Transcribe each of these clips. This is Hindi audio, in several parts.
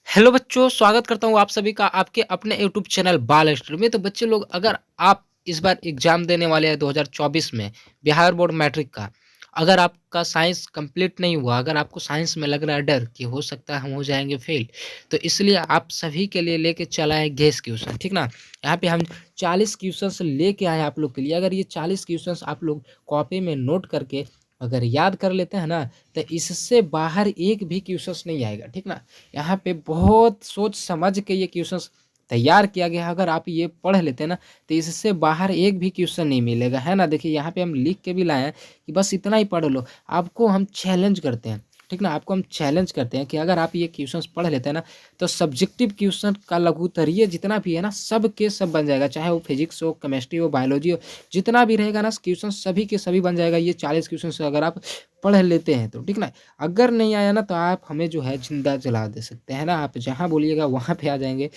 हेलो बच्चों, स्वागत करता हूँ आप सभी का आपके अपने यूट्यूब चैनल बाल स्टडी में। तो बच्चे लोग, अगर आप इस बार एग्जाम देने वाले हैं 2024 में बिहार बोर्ड मैट्रिक का, अगर आपका साइंस कंप्लीट नहीं हुआ, अगर आपको साइंस में लग रहा है डर कि हो सकता है हम हो जाएंगे फेल, तो इसलिए आप सभी के लिए लेके चला है गेस क्वेश्चन। ठीक ना। यहाँ पे हम 40 क्वेश्चन लेके आए हैं आप लोग के लिए। अगर ये 40 क्वेश्चन आप लोग कॉपी में नोट करके अगर याद कर लेते हैं ना, तो इससे बाहर एक भी क्वेश्चन नहीं आएगा। ठीक ना। यहाँ पे बहुत सोच समझ के ये क्वेश्चंस तैयार किया गया है। अगर आप ये पढ़ लेते हैं ना, तो इससे बाहर एक भी क्वेश्चन नहीं मिलेगा, है ना। देखिए यहाँ पे हम लिख के भी लाए हैं कि बस इतना ही पढ़ लो। आपको हम चैलेंज करते हैं, ठीक ना। आपको हम चैलेंज करते हैं कि अगर आप ये क्वेश्चंस पढ़ लेते हैं ना, तो सब्जेक्टिव क्वेश्चन का लघुत्तरीय जितना भी है ना, सब के सब बन जाएगा। चाहे वो फिजिक्स हो, केमिस्ट्री हो, बायोलॉजी हो, जितना भी रहेगा ना क्वेश्चन, सभी के सभी बन जाएगा। ये 40 क्वेश्चन अगर आप पढ़ लेते हैं तो, ठीक ना। अगर नहीं आया ना, तो आप हमें जो है जिंदा जला दे सकते हैं ना। आप जहाँ बोलिएगा वहाँ पे आ जाएंगे।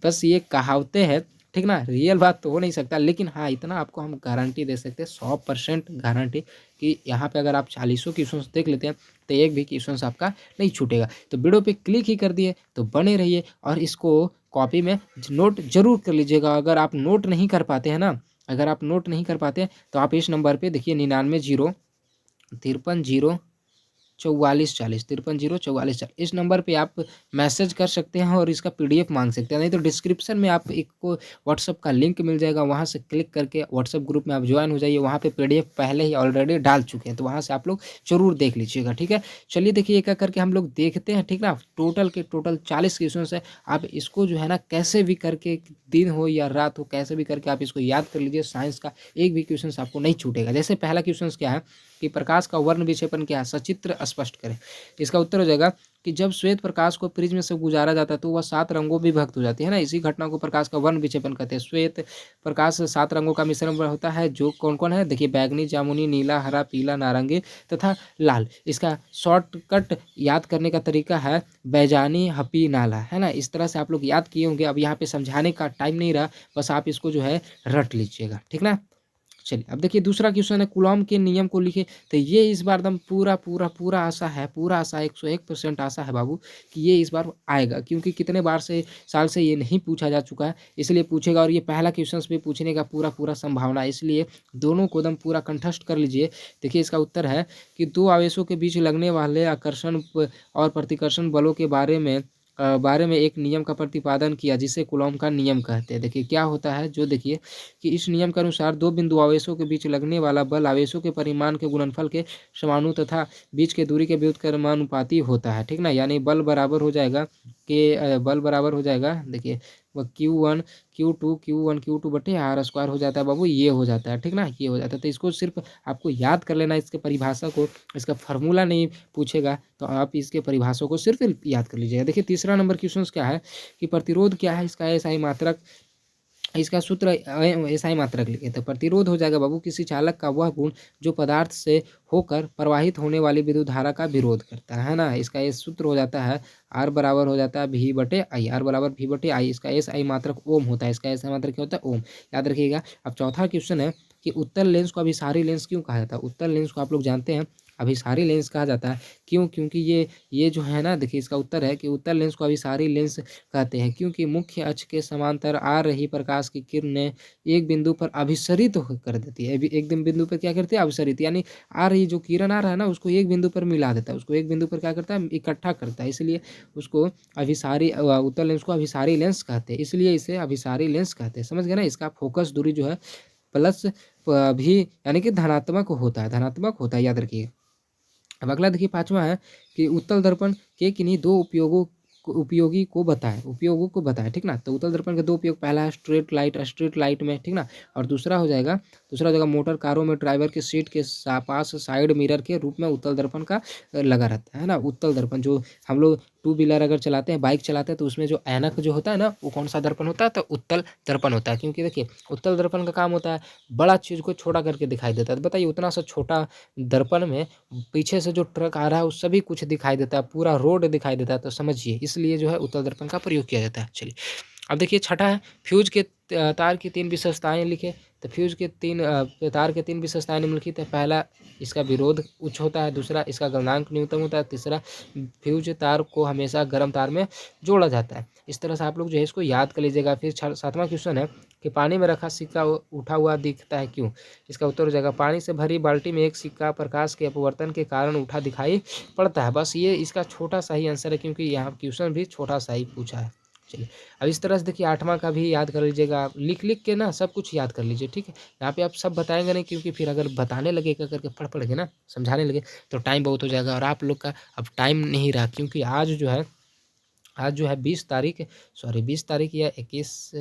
बस ये कहावतें हैं, ठीक ना। रियल बात तो हो नहीं सकता, लेकिन हाँ इतना आपको हम गारंटी दे सकते हैं, 100% गारंटी, कि यहाँ पे अगर आप 40 क्वेश्चन देख लेते हैं तो एक भी क्वेश्चन आपका नहीं छूटेगा। तो वीडियो पे क्लिक ही कर दिए तो बने रहिए, और इसको कॉपी में नोट जरूर कर लीजिएगा। अगर आप नोट नहीं कर पाते हैं ना, अगर आप नोट नहीं कर पाते हैं, तो आप इस नंबर पे देखिए, 99 0 53 0 44 40, 53 0 44 40, इस नंबर पे आप मैसेज कर सकते हैं और इसका पीडीएफ मांग सकते हैं। नहीं तो डिस्क्रिप्शन में आप एक को व्हाट्सअप का लिंक मिल जाएगा, वहाँ से क्लिक करके व्हाट्सअप ग्रुप में आप ज्वाइन हो जाइए। वहाँ पे पीडीएफ पहले ही ऑलरेडी डाल चुके हैं, तो वहाँ से आप लोग जरूर देख लीजिएगा, ठीक है। चलिए देखिए, एक एक करके हम लोग देखते हैं, ठीक ना। टोटल के टोटल 40 क्वेश्चन है। आप इसको जो है ना, कैसे भी करके, दिन हो या रात हो, कैसे भी करके आप इसको याद कर लीजिए। साइंस का एक भी क्वेश्चन आपको नहीं छूटेगा। जैसे पहला क्वेश्चन क्या है कि प्रकाश का वर्ण विक्षेपण क्या है, सचित्र स्पष्ट करें। इसका उत्तर हो जाएगा कि जब श्वेत प्रकाश को प्रिज्म से गुजारा जाता है तो वह 7 रंगों में विभक्त हो जाती है ना। इसी घटना को प्रकाश का वर्ण विक्षेपण कहते हैं। श्वेत प्रकाश 7 रंगों का मिश्रण होता है, जो कौन कौन है, देखिए, बैगनी, जामुनी, नीला, हरा, पीला, नारंगी तथा लाल। इसका शॉर्टकट याद करने का तरीका है बैजानी हपी नाला, है ना। इस तरह से आप लोग याद किए होंगे। अब यहाँ पे समझाने का टाइम नहीं रहा, बस आप इसको जो है रट लीजिएगा, ठीक ना। चलिए अब देखिए, दूसरा क्वेश्चन है, कूलॉम के नियम को लिखे। तो ये इस बार एकदम पूरा पूरा पूरा आशा है, पूरा आशा 101% आशा है बाबू, कि ये इस बार आएगा। क्योंकि कितने बार से साल से ये नहीं पूछा जा चुका है, इसलिए पूछेगा। और ये पहला क्वेश्चन भी पूछने का पूरा पूरा संभावना है, इसलिए दोनों को एकदम पूरा कंठस्थ कर लीजिए। देखिए इसका उत्तर है कि दो आवेशों के बीच लगने वाले आकर्षण और प्रतिकर्षण बलों के बारे में एक नियम का प्रतिपादन किया, जिसे कूलॉम का नियम कहते हैं। देखिए क्या होता है, जो देखिए कि इस नियम के अनुसार दो बिंदु आवेशों के बीच लगने वाला बल आवेशों के परिमाण के गुणनफल के समानु तथा बीच के दूरी के व्युत्क्रमानुपाती होता है, ठीक ना। यानी बल बराबर हो जाएगा, देखिए, वह Q1 Q2 बटे आर स्क्वायर हो जाता है बाबू, ये हो जाता है, ठीक ना, ये हो जाता है। तो इसको सिर्फ आपको याद कर लेना, इसके परिभाषा को, इसका फार्मूला नहीं पूछेगा तो आप इसके परिभाषा को सिर्फ याद कर लीजिएगा। देखिए तीसरा नंबर क्वेश्चन क्या है कि प्रतिरोध क्या है, इसका एसआई मात्रक, इसका सूत्र एसआई मात्रक लिखे। तो प्रतिरोध हो जाएगा बाबू किसी चालक का वह गुण जो पदार्थ से होकर प्रवाहित होने वाली विद्युत धारा का विरोध करता है ना। इसका ये सूत्र हो जाता है, आर बराबर हो जाता है भी बटे आई, आर बराबर भी बटे आई। इसका एस आई मात्रक ओम होता है, इसका एस आई मात्रक क्या होता है, ओम, याद रखिएगा। अब चौथा क्वेश्चन है कि उत्तल लेंस को अभिसारी लेंस क्यों कहा जाता है। उत्तल लेंस को आप लोग जानते हैं अभिसारी लेंस कहा जाता है, क्यों, क्योंकि ये जो है ना, देखिए इसका उत्तर है कि उत्तल लेंस को अभिसारी लेंस कहते हैं क्योंकि मुख्य अक्ष के समांतर आ रही प्रकाश की किरणें एक बिंदु पर अभिसरित कर देती है। एक दिन बिंदु पर क्या करती है, अभिसरित, यानी आ रही जो किरण आ रहा है ना, उसको एक बिंदु पर मिला देता है, उसको एक बिंदु पर क्या करता है, इकट्ठा करता है। इसलिए उसको उत्तल लेंस को अभिसारी लेंस कहते हैं, इसलिए इसे अभिसारी लेंस कहते हैं। समझ गए ना। इसका फोकस दूरी जो है प्लस भी, यानी कि धनात्मक होता है, धनात्मक होता है, याद रखिए। अब अगला देखिए, पांचवा है कि उत्तल दर्पण के किन्हीं दो उपयोगी को बताएं, उपयोगों को बताएं, ठीक ना। तो उत्तल दर्पण के दो उपयोग, पहला है स्ट्रीट लाइट में, ठीक ना। और दूसरा हो जाएगा मोटर कारों में ड्राइवर के सीट के पास साइड मिरर के रूप में उत्तल दर्पण का लगा रहता है ना। उत्तल दर्पण जो हम लोग टू व्हीलर अगर चलाते हैं, बाइक चलाते हैं, तो उसमें जो ऐनक जो होता है ना, वो कौन सा दर्पण होता है, तो उत्तल दर्पण होता है। क्योंकि देखिए उत्तल दर्पण का काम होता है बड़ा चीज़ को छोटा करके दिखाई देता है। तो बताइए, उतना सा छोटा दर्पण में पीछे से जो ट्रक आ रहा है, वो सभी कुछ दिखाई देता है, पूरा रोड दिखाई देता है। तो समझिए, इसलिए जो है उत्तल दर्पण का प्रयोग किया जाता है। चलिए अब देखिए, छठा है, फ्यूज के तार की 3 विशेषताएं लिखे। तो फ्यूज के तार के 3 विशेषताएं निम्नलिखित है। पहला, इसका विरोध उच्च होता है। दूसरा, इसका गलनांक न्यूनतम होता है। तीसरा, फ्यूज तार को हमेशा गर्म तार में जोड़ा जाता है। इस तरह से आप लोग जो है इसको याद कर लीजिएगा। फिर 7वां क्वेश्चन है कि पानी में रखा सिक्का उठा हुआ दिखता है क्यों? इसका उत्तर हो जाएगा, पानी से भरी बाल्टी में एक सिक्का प्रकाश के अपवर्तन के कारण उठा दिखाई पड़ता है। बस ये इसका छोटा सा ही आंसर है, क्योंकि यहाँ क्वेश्चन भी छोटा सा ही पूछा है। चलिए, अब इस तरह से देखिए 8वां का भी याद कर लीजिएगा। आप लिख लिख के ना सब कुछ याद कर लीजिए, ठीक है। यहाँ पे आप सब बताएंगे नहीं, क्योंकि फिर अगर बताने लगे करके पढ़ पढ़ के ना समझाने लगे तो टाइम बहुत हो जाएगा, और आप लोग का अब टाइम नहीं रहा, क्योंकि आज जो है 20 तारीख, सॉरी 20 तारीख या 21,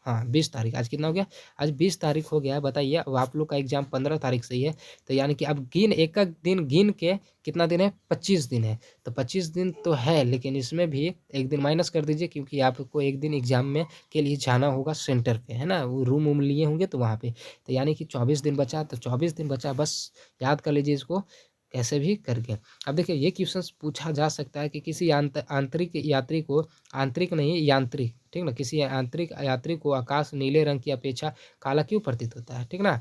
हाँ 20 तारीख, आज कितना हो गया? आज 20 तारीख हो गया है। बताइए, अब आप लोग का एग्जाम 15 तारीख से ही है, तो यानी कि अब एक एक दिन गिन के कितना दिन है? 25 दिन है। तो 25 दिन तो है, लेकिन इसमें भी एक दिन माइनस कर दीजिए, क्योंकि आपको एक दिन एग्जाम में के लिए जाना होगा सेंटर पे, है ना, वो रूम वूम लिए होंगे तो वहाँ पे। तो यानी कि 24 दिन बचा, तो 24 दिन बचा, बस याद कर लीजिए इसको कैसे भी करके। अब देखिए, ये क्वेश्चन पूछा जा सकता है कि किसी आंतरिक यात्री को, आंतरिक नहीं यांत्रिक, ठीक ना, किसी आंतरिक यात्री को आकाश नीले रंग की अपेक्षा काला क्यों प्रतीत होता है, ठीक ना।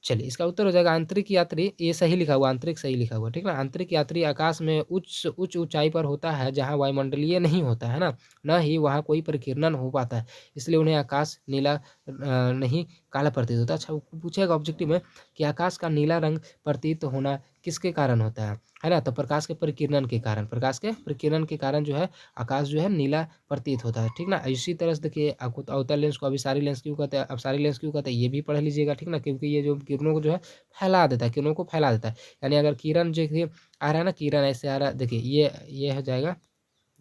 चलिए, इसका उत्तर हो जाएगा आंतरिक यात्री, ये सही लिखा हुआ, आंतरिक सही लिखा हुआ, ठीक ना। आंतरिक यात्री आकाश में उच्च ऊंचाई पर होता है, जहां वायुमंडलीय नहीं होता है ना, न ही वहां कोई परिकीर्णन हो पाता है, इसलिए उन्हें आकाश नीला नहीं काला प्रतीत होता है। अच्छा, पूछेगा ऑब्जेक्टिव में कि आकाश का नीला रंग प्रतीत होना किसके कारण होता है ना, तो प्रकाश के परिकीर्णन के कारण, प्रकाश के परिकीर्णन के कारण जो है आकाश जो है नीला प्रतीत होता है, ठीक ना। इसी तरह से देखिए, आपको अवतल लेंस को अभिसारी लेंस क्यों कहते हैं, अपसारी लेंस क्यों कहते हैं, ये भी पढ़ लीजिएगा, ठीक ना, क्योंकि ये जो किरणों को जो है फैला देता है, किरणों को फैला देता है। यानी अगर किरण जो है आ रहा है ना, किरण ऐसे आ रहा है, देखिए ये हो जाएगा,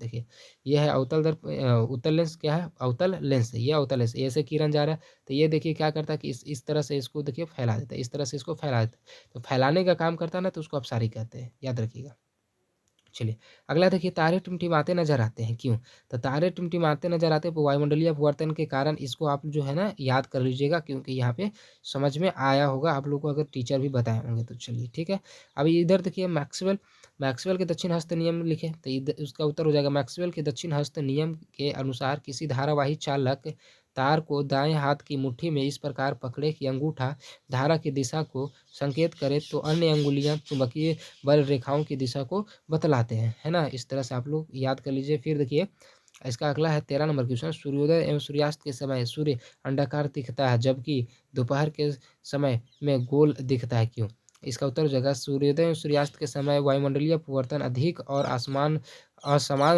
देखिए ये है उत्तल लेंस, क्या है? अवतल लेंस है, ये अवतल लेंस, ऐसे किरण जा रहा है, तो ये देखिए क्या करता है कि इस तरह से इसको देखिए फैला देता है, इस तरह से इसको फैला देता है, तो फैलाने का काम करता है ना, तो उसको अपसारी कहते हैं, याद रखिएगा। चलिए, अगला देखिए, तारे टिमटिमाते नजर आते हैं क्यों? तो तारे टिमटिमाते नजर आते हैं वायुमंडलीय अपवर्तन के कारण, इसको आप जो है ना याद कर लीजिएगा, क्योंकि यहाँ पे समझ में आया होगा आप लोगों को, अगर टीचर भी बताए होंगे तो। चलिए, ठीक है। अभी इधर देखिए, मैक्सवेल के दक्षिण हस्त नियम लिखे, तो इधर उसका उत्तर हो जाएगा, मैक्सवेल के दक्षिण हस्त नियम के अनुसार किसी धारावाही चालक तार को दाएं हाथ की मुट्ठी में इस प्रकार पकड़े कि अंगूठा धारा की दिशा को संकेत करे, तो अन्य अंगुलियां चुंबकीय बल रेखाओं की दिशा को बतलाते हैं, है ना। इस तरह से आप लोग याद कर लीजिए। फिर देखिए, इसका अगला है 13 नंबर क्वेश्चन, सूर्योदय एवं सूर्यास्त के समय सूर्य अंडाकार दिखता है, जबकि दोपहर के समय में गोल दिखता है क्यों? इसका उत्तर हो जाएगा, सूर्योदय एवं सूर्यास्त के समय वायुमंडलीय अपवर्तन अधिक और असमान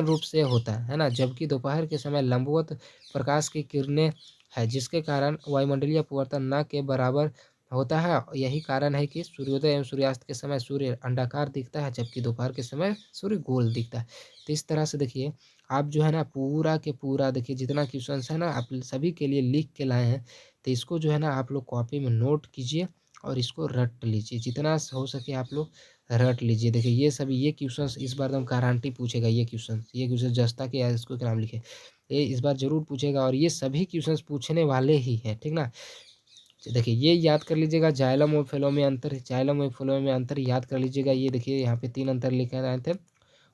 रूप से होता है ना, जबकि दोपहर के समय लंबवत प्रकाश की किरणें है, जिसके कारण वायुमंडलीय अपवर्तन न के बराबर होता है। यही कारण है कि सूर्योदय एवं सूर्यास्त के समय सूर्य अंडाकार दिखता है, जबकि दोपहर के समय सूर्य गोल दिखता है। तो इस तरह से देखिए, आप जो है ना पूरा के पूरा देखिए, जितना क्वेश्चंस है ना आप सभी के लिए लिख के लाए हैं, तो इसको जो है ना आप लोग कॉपी में नोट कीजिए और इसको रट लीजिए, जितना हो सके आप लोग रट लीजिए। देखिए, ये क्वेश्चंस इस बार एकदम गारंटी पूछेगा, ये क्वेश्चन जस्ता के या इसको क्या नाम लिखे, ये इस बार जरूर पूछेगा, और ये सभी क्वेश्चंस पूछने वाले ही हैं, ठीक ना। देखिए, ये याद कर लीजिएगा, जाइलम और फ्लो में अंतर, जाइलम और फ्लो में अंतर याद कर लीजिएगा। ये देखिए यहाँ पे 3 अंतर लिखे आए थे,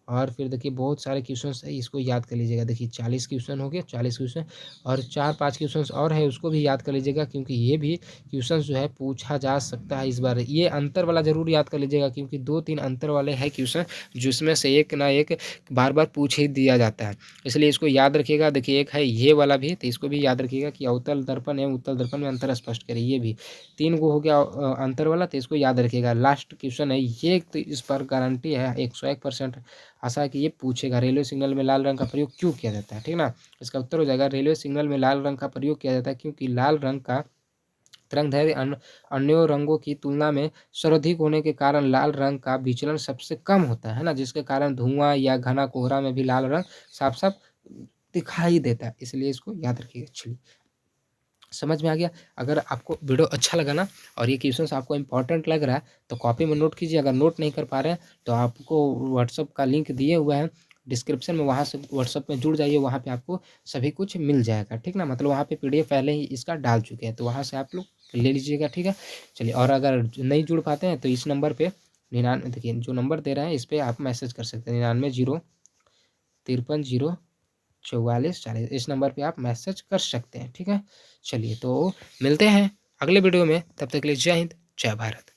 और फिर देखिए बहुत सारे क्वेश्चंस है, इसको याद कर लीजिएगा। देखिए 40 क्वेश्चन हो गए, 40 क्वेश्चन, और 4-5 क्वेश्चंस और है, उसको भी याद कर लीजिएगा, क्योंकि ये भी क्वेश्चंस जो है पूछा जा सकता है इस बार। ये अंतर वाला जरूर याद कर लीजिएगा, क्योंकि 2-3 अंतर वाले हैं क्वेश्चन, जिसमें से एक ना एक बार बार पूछ ही दिया जाता है, इसलिए इसको याद रखिएगा। देखिए, एक है ये वाला भी, तो इसको भी याद रखिएगा कि अवतल दर्पण एवं उत्तल दर्पण में अंतर स्पष्ट करें, ये भी 3 गो हो गया अंतर वाला, तो इसको याद रखिएगा। लास्ट क्वेश्चन है ये, तो इस पर गारंटी है 101% आशा है कि ये पूछेगा, रेलवे सिग्नल में लाल रंग का प्रयोग क्यों किया जाता है, ठीक ना। इसका उत्तर हो जाएगा, रेलवे सिग्नल में लाल रंग का प्रयोग किया जाता है क्योंकि लाल रंग का तरंगदैर्घ्य अन्य रंगों की तुलना में सर्वाधिक होने के कारण लाल रंग का विचलन सबसे कम होता है ना, जिसके कारण धुआं या घना कोहरा में भी लाल रंग साफ साफ दिखाई देता है, इसलिए इसको याद रखिएगा। चलिए, समझ में आ गया। अगर आपको वीडियो अच्छा लगा ना, और ये क्वेश्चंस आपको इंपॉर्टेंट लग रहा है, तो कॉपी में नोट कीजिए। अगर नोट नहीं कर पा रहे हैं तो आपको व्हाट्सअप का लिंक दिए हुआ है डिस्क्रिप्शन में, वहाँ से व्हाट्सअप में जुड़ जाइए, वहाँ पे आपको सभी कुछ मिल जाएगा, ठीक ना। मतलब वहाँ पे पीडीएफ पहले ही इसका डाल चुके हैं, तो वहाँ से आप लोग ले लीजिएगा, ठीक है। चलिए, और अगर नहीं जुड़ पाते हैं तो इस नंबर पर 99, देखिए जो नंबर दे रहे हैं इस पर आप मैसेज कर सकते हैं, 99 0 53 0 44 40, इस नंबर पे आप मैसेज कर सकते हैं, ठीक है। चलिए, तो मिलते हैं अगले वीडियो में। तब तक के लिए जय हिंद, जय भारत।